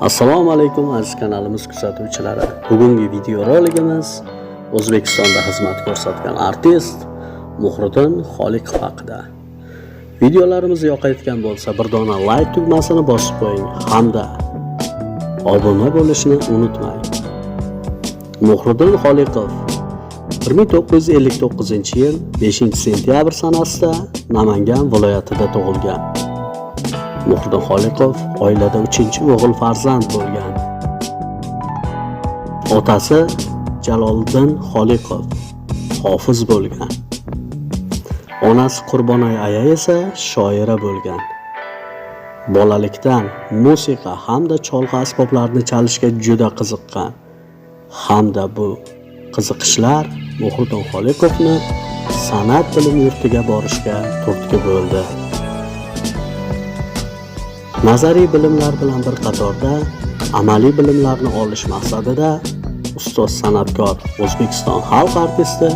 Assalomu alaykum aziz kanalimiz kuzatuvchilari. Bugungi video roligimiz O'zbekistonda xizmat ko'rsatgan artist Muhriddin Xoliqov haqida. Videolarimiz yoqayotgan bo'lsa, bir dona like tugmasini bosib qo'ying hamda obuna bo'lishni unutmang. Muhriddin Xoliqov 1959-yil 5-sentyabr sanasida Namangan viloyatida tug'ilgan. Muhriddin Xoliqov oilada 3-o'g'il farzand bo'lgan. Otasi Jaloliddin Xoliqov hofiz bo'lgan. Onasi Qurbonay aya esa shoira bo'lgan. Bolalikdan musiqa hamda cholg'u asboblarini chalishga juda qiziqqan. Hamda bu qiziqishlar Muhriddin Xoliqovni san'at bilim yurtiga borishga turtki bo'ldi. Nazariy bilimlar bilan bir qatorda amaliy bilimlarni olish maqsadida ustoz san'atkor O'zbekiston xalq artisti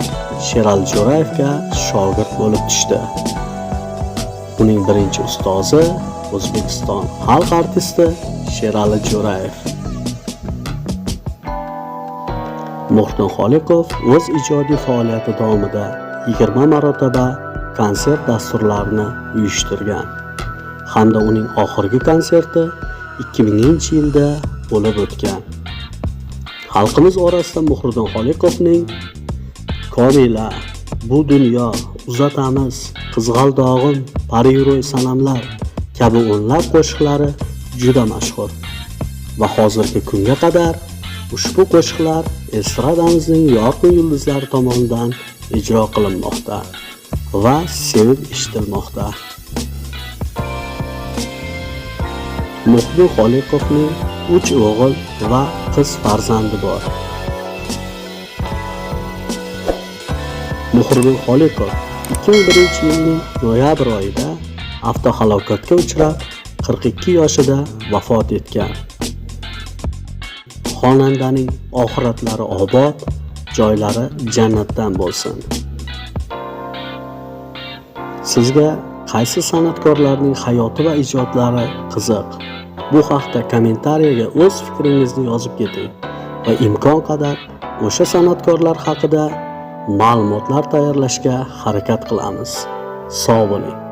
Sherali Jo'rayevga shogird bo'lib tushdi. Uning birinchi ustozi O'zbekiston xalq artisti Sherali Jo'rayev. Muhriddin Xoliqov o'z ijodiy faoliyati davomida 20 marotaba konsert dasturlarini uyushtirgan. Hamda uning oxirgi konserti 2000-yilda bo'lib o'tgan. Xalqimiz orasida Muhriddin Xoliqovning Komila, Bu dunyo, Uzatamiz, Qizg'aldog'im, Pariro'y sanamlar kabi o'nlab qo'shiqlari juda mashhur. Va hozirgi kunga qadar ushbu qo'shiqlar estradamizning yorqin yulduzlari tomonidan ijro qilinmoqda va sevib eshitilmoqda. Muhriddin Xoliqovning 3 o'g'il va qiz farzandi bor. Muhriddin Xoliqov 2001-yilning noyabr oyida avtohalokatga uchrab 42 yoshida vafot etgan. Xonandaning oxiratlari obod, joylari jannatdan bo'lsin. Sizga qaysi san'atkorlarning hayoti va ijodlari qiziq? Bu haqda kommentariyaga o'z fikringizni yozib keting va imkon qadar o'sha san'atkorlar haqida ma'lumotlar tayyorlashga harakat qilamiz. Sog' bo'ling.